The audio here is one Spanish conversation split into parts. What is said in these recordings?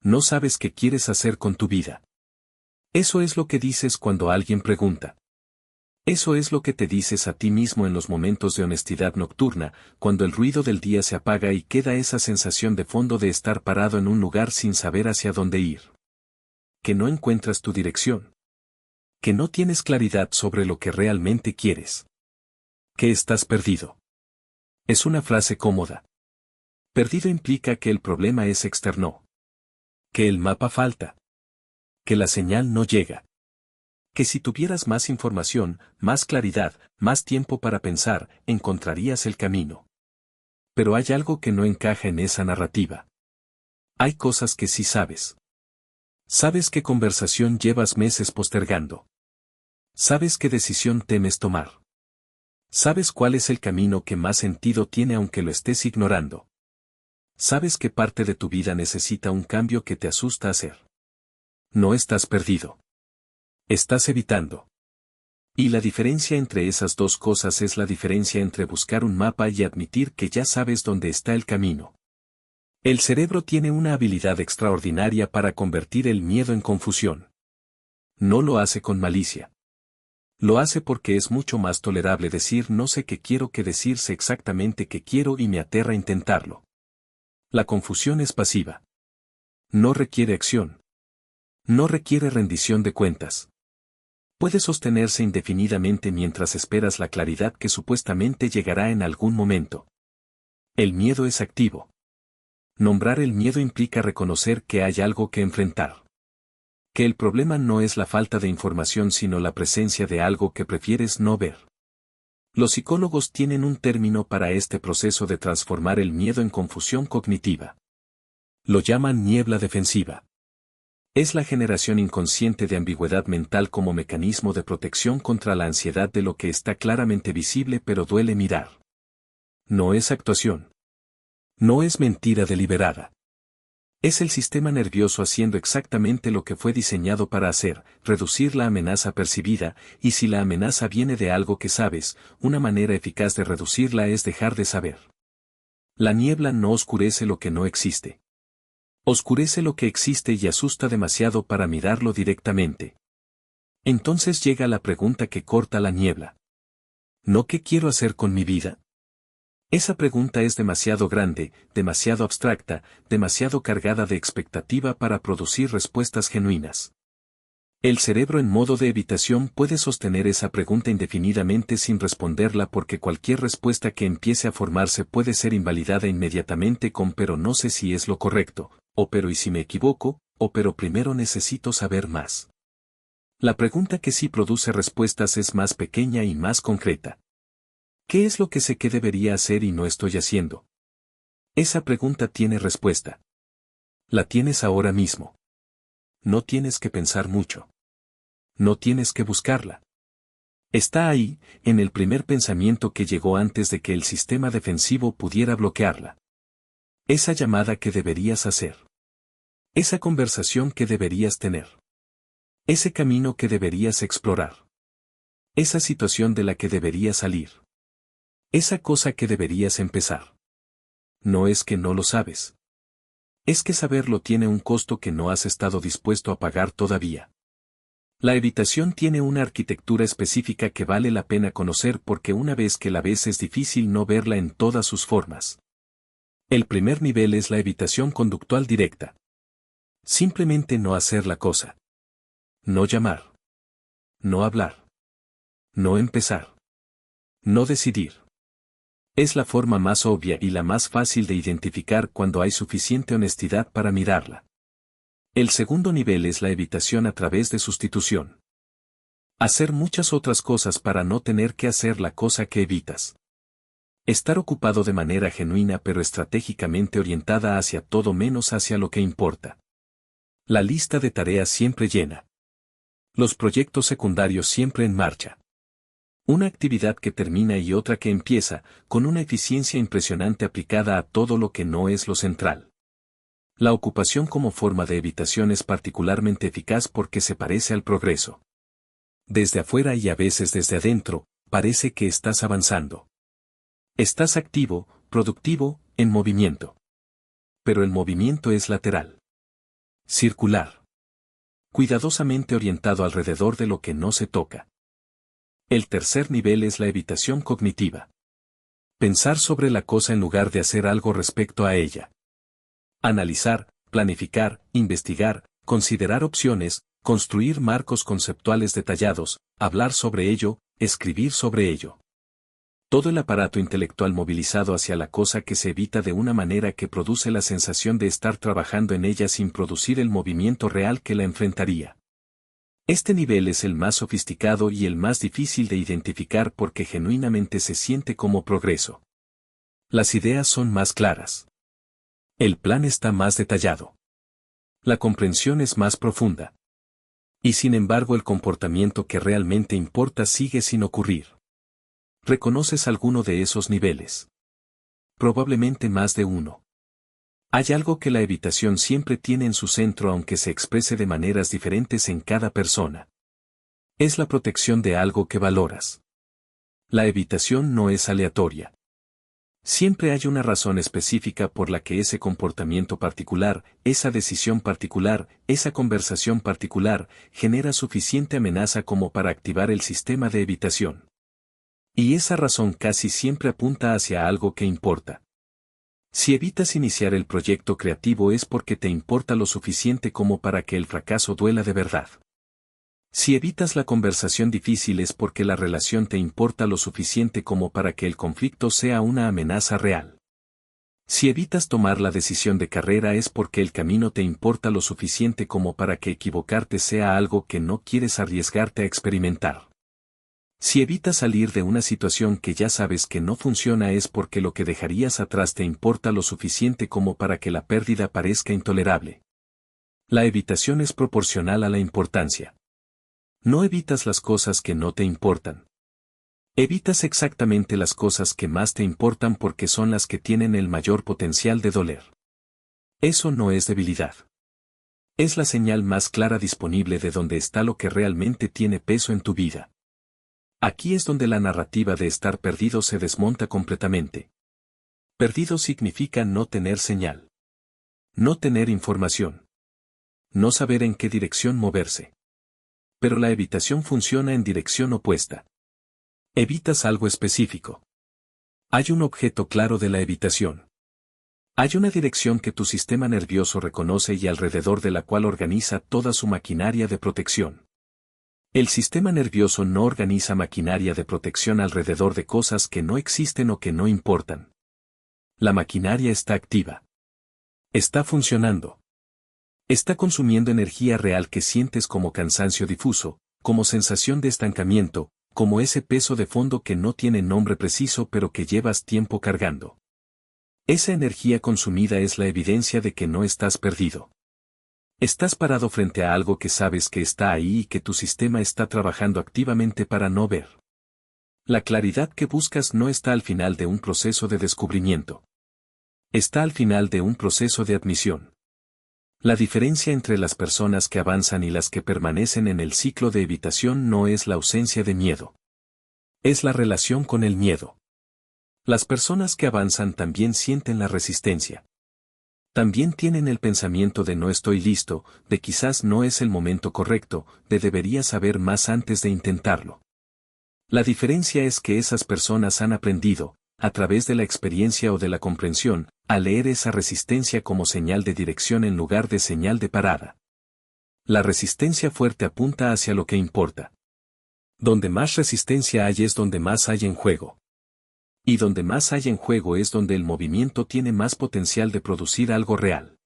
No sabes qué quieres hacer con tu vida. Eso es lo que dices cuando alguien pregunta. Eso es lo que te dices a ti mismo en los momentos de honestidad nocturna, cuando el ruido del día se apaga y queda esa sensación de fondo de estar parado en un lugar sin saber hacia dónde ir. Que no encuentras tu dirección. Que no tienes claridad sobre lo que realmente quieres. Que estás perdido. Es una frase cómoda. Perdido implica que el problema es externo. Que el mapa falta. Que la señal no llega. Que si tuvieras más información, más claridad, más tiempo para pensar, encontrarías el camino. Pero hay algo que no encaja en esa narrativa. Hay cosas que sí sabes. Sabes qué conversación llevas meses postergando. Sabes qué decisión temes tomar. Sabes cuál es el camino que más sentido tiene aunque lo estés ignorando. Sabes qué parte de tu vida necesita un cambio que te asusta hacer. No estás perdido. Estás evitando. Y la diferencia entre esas dos cosas es la diferencia entre buscar un mapa y admitir que ya sabes dónde está el camino. El cerebro tiene una habilidad extraordinaria para convertir el miedo en confusión. No lo hace con malicia. Lo hace porque es mucho más tolerable decir no sé qué quiero que decirse exactamente qué quiero y me aterra intentarlo. La confusión es pasiva. No requiere acción. No requiere rendición de cuentas. Puede sostenerse indefinidamente mientras esperas la claridad que supuestamente llegará en algún momento. El miedo es activo. Nombrar el miedo implica reconocer que hay algo que enfrentar. Que el problema no es la falta de información sino la presencia de algo que prefieres no ver. Los psicólogos tienen un término para este proceso de transformar el miedo en confusión cognitiva. Lo llaman niebla defensiva. Es la generación inconsciente de ambigüedad mental como mecanismo de protección contra la ansiedad de lo que está claramente visible pero duele mirar. No es actuación. No es mentira deliberada. Es el sistema nervioso haciendo exactamente lo que fue diseñado para hacer, reducir la amenaza percibida, y si la amenaza viene de algo que sabes, una manera eficaz de reducirla es dejar de saber. La niebla no oscurece lo que no existe. Oscurece lo que existe y asusta demasiado para mirarlo directamente. Entonces llega la pregunta que corta la niebla. ¿No qué quiero hacer con mi vida? Esa pregunta es demasiado grande, demasiado abstracta, demasiado cargada de expectativa para producir respuestas genuinas. El cerebro en modo de evitación puede sostener esa pregunta indefinidamente sin responderla porque cualquier respuesta que empiece a formarse puede ser invalidada inmediatamente con pero no sé si es lo correcto, o pero y si me equivoco, o pero primero necesito saber más. La pregunta que sí produce respuestas es más pequeña y más concreta. ¿Qué es lo que sé que debería hacer y no estoy haciendo? Esa pregunta tiene respuesta. La tienes ahora mismo. No tienes que pensar mucho. No tienes que buscarla. Está ahí, en el primer pensamiento que llegó antes de que el sistema defensivo pudiera bloquearla. Esa llamada que deberías hacer. Esa conversación que deberías tener. Ese camino que deberías explorar. Esa situación de la que deberías salir. Esa cosa que deberías empezar. No es que no lo sabes. Es que saberlo tiene un costo que no has estado dispuesto a pagar todavía. La evitación tiene una arquitectura específica que vale la pena conocer porque una vez que la ves es difícil no verla en todas sus formas. El primer nivel es la evitación conductual directa. Simplemente no hacer la cosa. No llamar. No hablar. No empezar. No decidir. Es la forma más obvia y la más fácil de identificar cuando hay suficiente honestidad para mirarla. El segundo nivel es la evitación a través de sustitución. Hacer muchas otras cosas para no tener que hacer la cosa que evitas. Estar ocupado de manera genuina pero estratégicamente orientada hacia todo menos hacia lo que importa. La lista de tareas siempre llena. Los proyectos secundarios siempre en marcha. Una actividad que termina y otra que empieza, con una eficiencia impresionante aplicada a todo lo que no es lo central. La ocupación como forma de evitación es particularmente eficaz porque se parece al progreso. Desde afuera y a veces desde adentro, parece que estás avanzando. Estás activo, productivo, en movimiento. Pero el movimiento es lateral. Circular. Cuidadosamente orientado alrededor de lo que no se toca. El tercer nivel es la evitación cognitiva. Pensar sobre la cosa en lugar de hacer algo respecto a ella. Analizar, planificar, investigar, considerar opciones, construir marcos conceptuales detallados, hablar sobre ello, escribir sobre ello. Todo el aparato intelectual movilizado hacia la cosa que se evita de una manera que produce la sensación de estar trabajando en ella sin producir el movimiento real que la enfrentaría. Este nivel es el más sofisticado y el más difícil de identificar porque genuinamente se siente como progreso. Las ideas son más claras. El plan está más detallado. La comprensión es más profunda. Y sin embargo el comportamiento que realmente importa sigue sin ocurrir. ¿Reconoces alguno de esos niveles? Probablemente más de uno. Hay algo que la evitación siempre tiene en su centro aunque se exprese de maneras diferentes en cada persona. Es la protección de algo que valoras. La evitación no es aleatoria. Siempre hay una razón específica por la que ese comportamiento particular, esa decisión particular, esa conversación particular, genera suficiente amenaza como para activar el sistema de evitación. Y esa razón casi siempre apunta hacia algo que importa. Si evitas iniciar el proyecto creativo es porque te importa lo suficiente como para que el fracaso duela de verdad. Si evitas la conversación difícil es porque la relación te importa lo suficiente como para que el conflicto sea una amenaza real. Si evitas tomar la decisión de carrera es porque el camino te importa lo suficiente como para que equivocarte sea algo que no quieres arriesgarte a experimentar. Si evitas salir de una situación que ya sabes que no funciona es porque lo que dejarías atrás te importa lo suficiente como para que la pérdida parezca intolerable. La evitación es proporcional a la importancia. No evitas las cosas que no te importan. Evitas exactamente las cosas que más te importan porque son las que tienen el mayor potencial de doler. Eso no es debilidad. Es la señal más clara disponible de dónde está lo que realmente tiene peso en tu vida. Aquí es donde la narrativa de estar perdido se desmonta completamente. Perdido significa no tener señal. No tener información. No saber en qué dirección moverse. Pero la evitación funciona en dirección opuesta. Evitas algo específico. Hay un objeto claro de la evitación. Hay una dirección que tu sistema nervioso reconoce y alrededor de la cual organiza toda su maquinaria de protección. El sistema nervioso no organiza maquinaria de protección alrededor de cosas que no existen o que no importan. La maquinaria está activa. Está funcionando. Está consumiendo energía real que sientes como cansancio difuso, como sensación de estancamiento, como ese peso de fondo que no tiene nombre preciso pero que llevas tiempo cargando. Esa energía consumida es la evidencia de que no estás perdido. Estás parado frente a algo que sabes que está ahí y que tu sistema está trabajando activamente para no ver. La claridad que buscas no está al final de un proceso de descubrimiento. Está al final de un proceso de admisión. La diferencia entre las personas que avanzan y las que permanecen en el ciclo de evitación no es la ausencia de miedo. Es la relación con el miedo. Las personas que avanzan también sienten la resistencia. También tienen el pensamiento de no estoy listo, de quizás no es el momento correcto, de debería saber más antes de intentarlo. La diferencia es que esas personas han aprendido, a través de la experiencia o de la comprensión, a leer esa resistencia como señal de dirección en lugar de señal de parada. La resistencia fuerte apunta hacia lo que importa. Donde más resistencia hay es donde más hay en juego. Y donde más hay en juego es donde el movimiento tiene más potencial de producir algo real.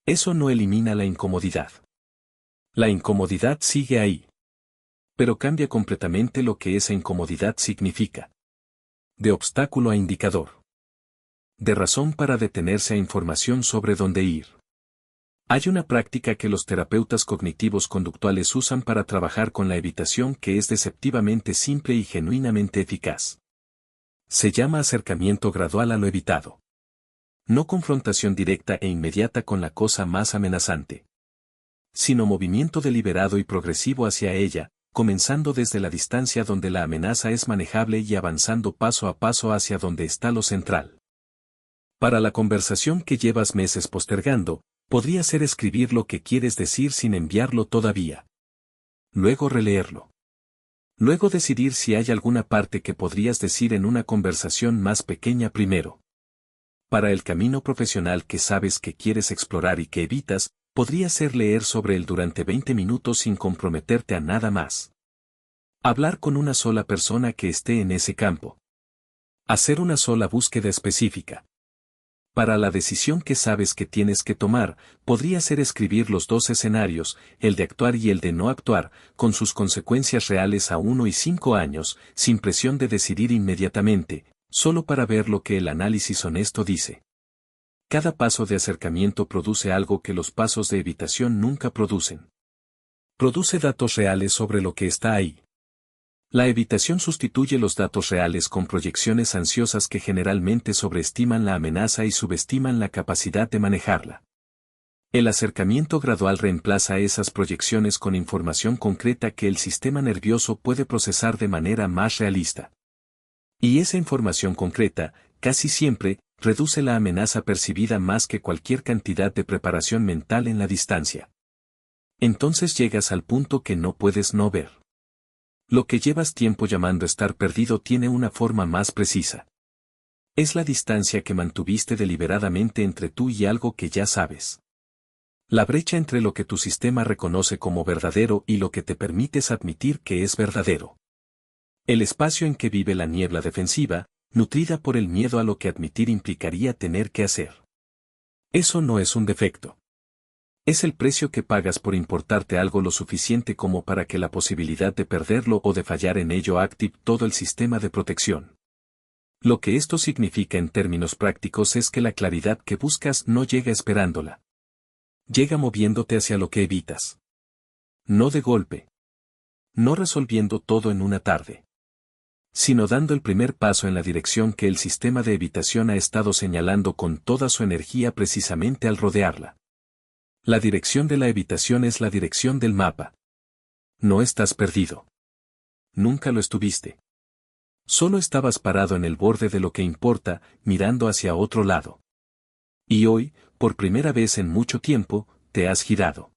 Eso no elimina la incomodidad. La incomodidad sigue ahí. Pero cambia completamente lo que esa incomodidad significa. De obstáculo a indicador. De razón para detenerse a información sobre dónde ir. Hay una práctica que los terapeutas cognitivos conductuales usan para trabajar con la evitación que es deceptivamente simple y genuinamente eficaz. Se llama acercamiento gradual a lo evitado. No confrontación directa e inmediata con la cosa más amenazante. Sino movimiento deliberado y progresivo hacia ella, comenzando desde la distancia donde la amenaza es manejable y avanzando paso a paso hacia donde está lo central. Para la conversación que llevas meses postergando, Podría ser escribir lo que quieres decir sin enviarlo todavía. Luego releerlo. Luego decidir si hay alguna parte que podrías decir en una conversación más pequeña primero. Para el camino profesional que sabes que quieres explorar y que evitas, podría ser leer sobre él durante 20 minutos sin comprometerte a nada más. Hablar con una sola persona que esté en ese campo. Hacer una sola búsqueda específica. Para la decisión que sabes que tienes que tomar, podría ser escribir los dos escenarios, el de actuar y el de no actuar, con sus consecuencias reales a 1 y 5 años, sin presión de decidir inmediatamente, solo para ver lo que el análisis honesto dice. Cada paso de acercamiento produce algo que los pasos de evitación nunca producen. Produce datos reales sobre lo que está ahí. La evitación sustituye los datos reales con proyecciones ansiosas que generalmente sobreestiman la amenaza y subestiman la capacidad de manejarla. El acercamiento gradual reemplaza esas proyecciones con información concreta que el sistema nervioso puede procesar de manera más realista. Y esa información concreta, casi siempre, reduce la amenaza percibida más que cualquier cantidad de preparación mental en la distancia. Entonces llegas al punto que no puedes no ver. Lo que llevas tiempo llamando estar perdido tiene una forma más precisa. Es la distancia que mantuviste deliberadamente entre tú y algo que ya sabes. La brecha entre lo que tu sistema reconoce como verdadero y lo que te permites admitir que es verdadero. El espacio en que vive la niebla defensiva, nutrida por el miedo a lo que admitir implicaría tener que hacer. Eso no es un defecto. Es el precio que pagas por importarte algo lo suficiente como para que la posibilidad de perderlo o de fallar en ello active todo el sistema de protección. Lo que esto significa en términos prácticos es que la claridad que buscas no llega esperándola. Llega moviéndote hacia lo que evitas. No de golpe. No resolviendo todo en una tarde. Sino dando el primer paso en la dirección que el sistema de evitación ha estado señalando con toda su energía precisamente al rodearla. La dirección de la evitación es la dirección del mapa. No estás perdido. Nunca lo estuviste. Solo estabas parado en el borde de lo que importa, mirando hacia otro lado. Y hoy, por primera vez en mucho tiempo, te has girado.